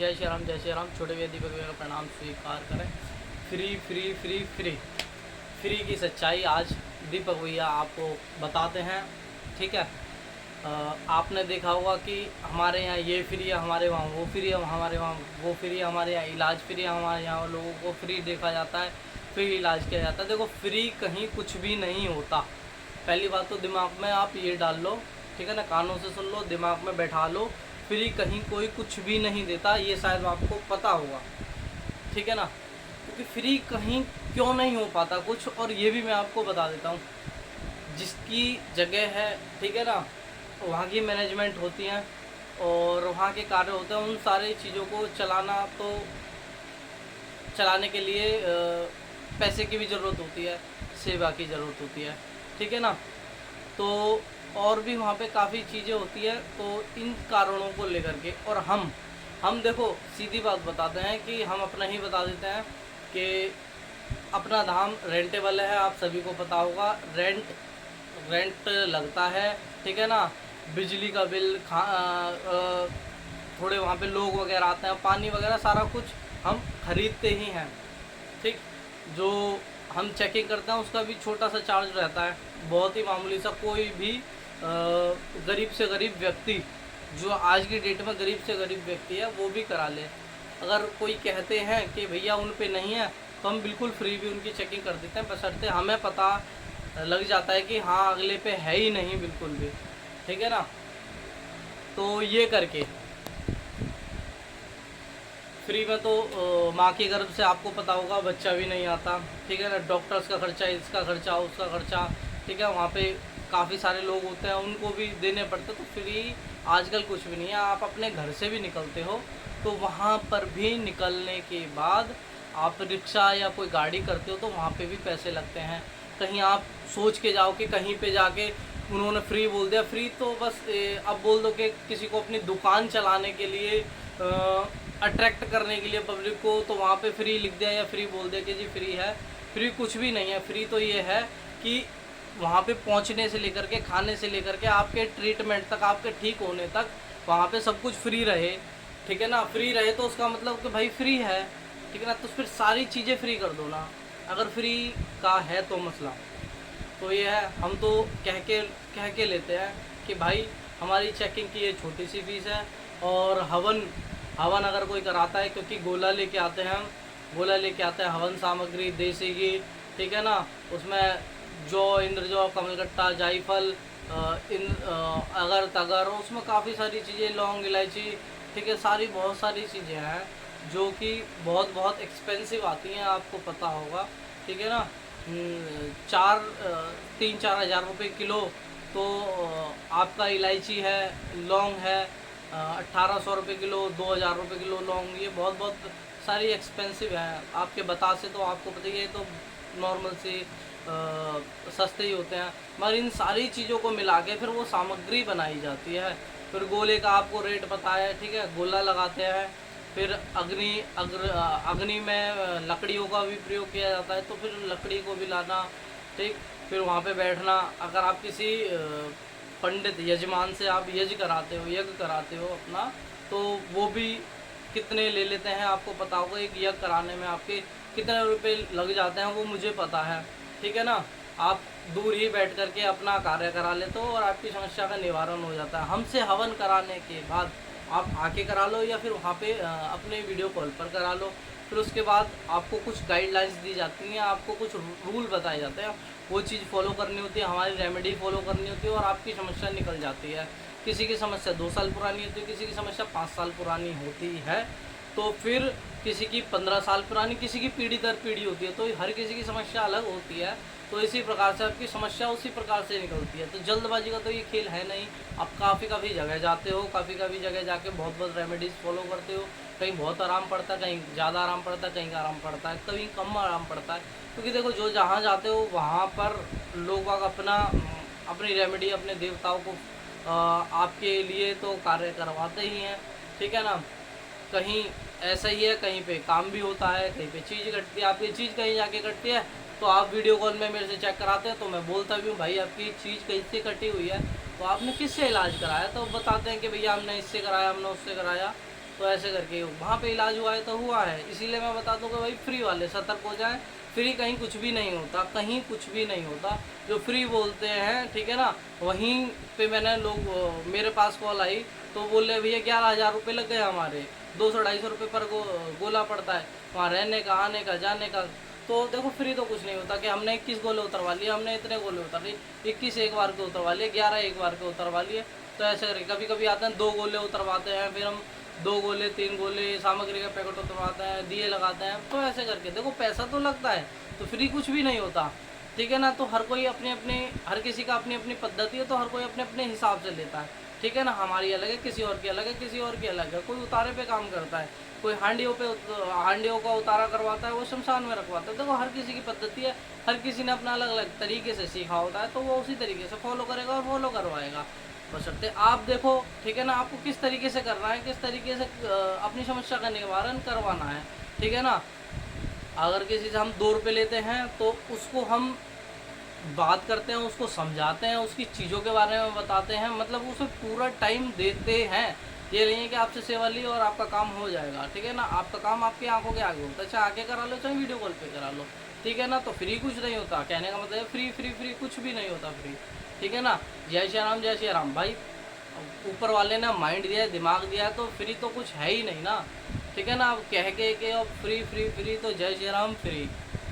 जय श्री राम। छोटे भैया दीपक भैया का प्रणाम स्वीकार करें। Free free free free free की सच्चाई आज दीपक भैया आपको बताते हैं। ठीक है, आपने देखा होगा कि हमारे यहाँ ये फ्री है, हमारे वहाँ वो फ्री है, हमारे वहाँ वो फ्री है, हमारे यहाँ इलाज फ्री है, हमारे यहाँ लोगों को फ्री देखा जाता है, फ्री इलाज किया जाता है। देखो, फ्री कहीं कुछ भी नहीं होता। पहली बात तो दिमाग में आप ये डाल लो, ठीक है ना, कानों से सुन लो, दिमाग में बैठा लो, फ्री कहीं कोई कुछ भी नहीं देता। ये शायद आपको पता होगा, ठीक है ना, क्योंकि फ्री कहीं क्यों नहीं हो पाता कुछ, और ये भी मैं आपको बता देता हूँ। जिसकी जगह है, ठीक है ना, वहाँ की मैनेजमेंट होती है और वहाँ के कार्य होते हैं, उन सारी चीज़ों को चलाने के लिए पैसे की भी ज़रूरत होती है, सेवा की ज़रूरत होती है, ठीक है ना। तो और भी वहाँ पे काफ़ी चीज़ें होती है। तो इन कारणों को लेकर के, और हम देखो सीधी बात बताते हैं कि हम अपना ही बता देते हैं कि अपना धाम रेंटेबल है। आप सभी को पता होगा, रेंट लगता है, ठीक है ना। बिजली का बिल, थोड़े वहाँ पे लोग वगैरह आते हैं, पानी वगैरह सारा कुछ हम खरीदते ही हैं, ठीक। जो हम चेकिंग करते हैं उसका भी छोटा सा चार्ज रहता है, बहुत ही मामूली सा। कोई भी गरीब से गरीब व्यक्ति, जो आज की डेट में गरीब से गरीब व्यक्ति है, वो भी करा ले। अगर कोई कहते हैं कि भैया उन पे नहीं है, तो हम बिल्कुल फ्री भी उनकी चेकिंग कर देते हैं, बशर्ते हमें पता लग जाता है कि हाँ अगले पे है ही नहीं बिल्कुल भी, ठीक है ना। तो ये करके फ्री में तो माँ के गर्भ से आपको पता होगा बच्चा भी नहीं आता, ठीक है ना। डॉक्टर्स का खर्चा, इसका खर्चा, उसका खर्चा, ठीक है। वहाँ पे काफ़ी सारे लोग होते हैं, उनको भी देने पड़ते। तो फ्री आजकल कुछ भी नहीं है। आप अपने घर से भी निकलते हो तो वहाँ पर भी निकलने के बाद आप रिक्शा या कोई गाड़ी करते हो तो वहाँ पे भी पैसे लगते हैं। कहीं आप सोच के जाओ कि कहीं पे जाके उन्होंने फ्री बोल दिया, फ्री तो बस अब बोल दो कि किसी को अपनी दुकान चलाने के लिए, अट्रैक्ट करने के लिए पब्लिक को, तो वहाँ पे फ्री लिख दिया या फ्री बोल दिया कि जी फ्री है। फ्री कुछ भी नहीं है। फ्री तो ये है कि वहाँ पे पहुँचने से लेकर के, खाने से लेकर के, आपके ट्रीटमेंट तक, आपके ठीक होने तक, वहाँ पे सब कुछ फ्री रहे, ठीक है ना। फ्री रहे तो उसका मतलब कि भाई फ्री है, ठीक है ना। तो फिर सारी चीज़ें फ्री कर दो ना, अगर फ्री का है तो मसला। तो ये है, हम तो कह के लेते हैं कि भाई हमारी चेकिंग की ये छोटी सी फीस है। और हवन अगर कोई कराता है, क्योंकि गोला लेके आते हैं हम, गोला लेके आते हैं, हवन सामग्री देसी घी, ठीक है ना। उसमें जौ, इंद्रजौ, कमलगट्टा, जायफल, अगर तगर, उसमें काफ़ी सारी चीज़ें, लौंग, इलायची, ठीक है, बहुत सारी चीज़ें हैं जो कि बहुत एक्सपेंसिव आती हैं, आपको पता होगा, ठीक है ना। 3-4 हज़ार रुपये किलो। तो आपका इलायची है, लौंग है, 1800 रुपये किलो, 2000 रुपये किलो लौंग। ये बहुत सारी एक्सपेंसिव है। आपके बतासे तो आपको पता ही है, तो नॉर्मल से सस्ते ही होते हैं, मगर इन सारी चीज़ों को मिला के फिर वो सामग्री बनाई जाती है। फिर गोले का आपको रेट पता है, ठीक है, गोला लगाते हैं। फिर अग्नि में लकड़ियों का भी प्रयोग किया जाता है, तो फिर लकड़ी को भी लाना, ठीक। फिर वहाँ पे बैठना, अगर आप किसी पंडित यजमान से आप यज्ञ कराते हो अपना, तो वो भी कितने ले लेते हैं आपको पता होगा। एक यज्ञ कराने में आपके कितने रुपए लग जाते हैं वो मुझे पता है, ठीक है ना। आप दूर ही बैठ करके अपना कार्य करा लेते हो और आपकी समस्या का निवारण हो जाता है। हमसे हवन कराने के बाद आप आके करा लो, या फिर वहाँ पे अपने वीडियो कॉल पर करा लो। फिर उसके बाद आपको कुछ गाइडलाइंस दी जाती हैं, आपको कुछ रूल बताए जाते हैं, वो चीज़ फॉलो करनी होती है, हमारी रेमेडी फॉलो करनी होती है, और आपकी समस्या निकल जाती है। किसी की समस्या 2 साल पुरानी होती है, किसी की समस्या 5 साल पुरानी होती है, तो फिर किसी की 15 साल पुरानी, किसी की पीढ़ी दर पीढ़ी होती है। तो हर किसी की समस्या अलग होती है। तो इसी प्रकार से आपकी समस्या उसी प्रकार से निकलती है। तो जल्दबाजी का तो ये खेल है नहीं। आप काफ़ी जगह जाते हो, काफ़ी जगह जाके बहुत रेमेडीज़ फॉलो करते हो। कहीं बहुत आराम पड़ता है, कहीं ज़्यादा आराम पड़ता है, कहीं आराम पड़ता है, कहीं कम आराम पड़ता है। क्योंकि देखो, जो जहाँ जाते हो वहाँ पर लोग अपनी रेमेडी, अपने देवताओं को आपके लिए तो कार्य करवाते ही हैं, ठीक है ना। कहीं ऐसा ही है, कहीं पे काम भी होता है, कहीं पे चीज़ कटती है। आपकी चीज़ कहीं जाके कटती है तो आप वीडियो कॉल में मेरे से चेक कराते हैं, तो मैं बोलता भी हूँ भाई आपकी चीज़ कहीं से कटी हुई है, तो आपने किससे इलाज कराया, तो बताते हैं कि भैया हमने इससे कराया, हमने उससे कराया। तो ऐसे करके वहाँ पे इलाज हुआ है तो हुआ है। इसीलिए मैं बता दूँ कि भाई फ्री वाले सतर्क हो जाएं। फ्री कहीं कुछ भी नहीं होता, कहीं कुछ भी नहीं होता। जो फ्री बोलते हैं, ठीक है ना, वहीं पे मैंने लोग मेरे पास कॉल आई तो बोले भैया 11,000 रुपये लग गए हमारे, 200-250 रुपये पर गोला पड़ता है वहाँ रहने का, आने का, जाने का। तो देखो फ्री तो कुछ नहीं होता कि हमने 21 गोले उतरवा लिए, हमने इतने गोले उतर लिए, 21 एक बार के उतरवा लिए, 11 एक बार के उतरवा लिए। तो ऐसे करके कभी कभी आते हैं 2 गोले उतरवाते हैं, फिर हम 2 गोले 3 गोले सामग्री का पैकेट उतरवाते हैं, दिए लगाते हैं। तो ऐसे करके देखो पैसा तो लगता है, तो फ्री कुछ भी नहीं होता, ठीक है ना। तो हर कोई अपने अपने, हर किसी का अपनी अपनी पद्धति है, तो हर कोई अपने अपने हिसाब से लेता है, ठीक है ना। हमारी अलग है, किसी और की अलग है, किसी और की अलग है। कोई उतारे पे काम करता है, कोई हांडियों का उतारा करवाता है, वो शमशान में रखवाता है। देखो हर किसी की पद्धति है, हर किसी ने अपना अलग अलग तरीके से सीखा होता है, तो वो उसी तरीके से फॉलो करेगा और फॉलो करवाएगा। बशर्ते आप देखो, ठीक है ना, आपको किस तरीके से करना है, किस तरीके से अपनी समस्या का निवारण करवाना है, ठीक है ना। अगर किसी से हम 2 रुपये लेते हैं तो उसको हम बात करते हैं, उसको समझाते हैं, उसकी चीज़ों के बारे में बताते हैं, मतलब उसे पूरा टाइम देते हैं। ये नहीं है कि आपसे सेवा ली और आपका काम हो जाएगा, ठीक है ना। आपका काम आपकी आंखों के आगे होता है, चाहे आके करा लो चाहे वीडियो कॉल पे करा लो, ठीक है ना। तो फ्री कुछ नहीं होता, कहने का मतलब है फ्री फ्री फ्री कुछ भी नहीं होता फ्री, ठीक है ना। जय श्री राम, जय श्री राम भाई। ऊपर वाले ने माइंड दिया है, दिमाग दिया है, तो फ्री तो कुछ है ही नहीं ना, ठीक है ना। अब कह के अब फ्री फ्री फ्री, तो जय श्री राम फ्री।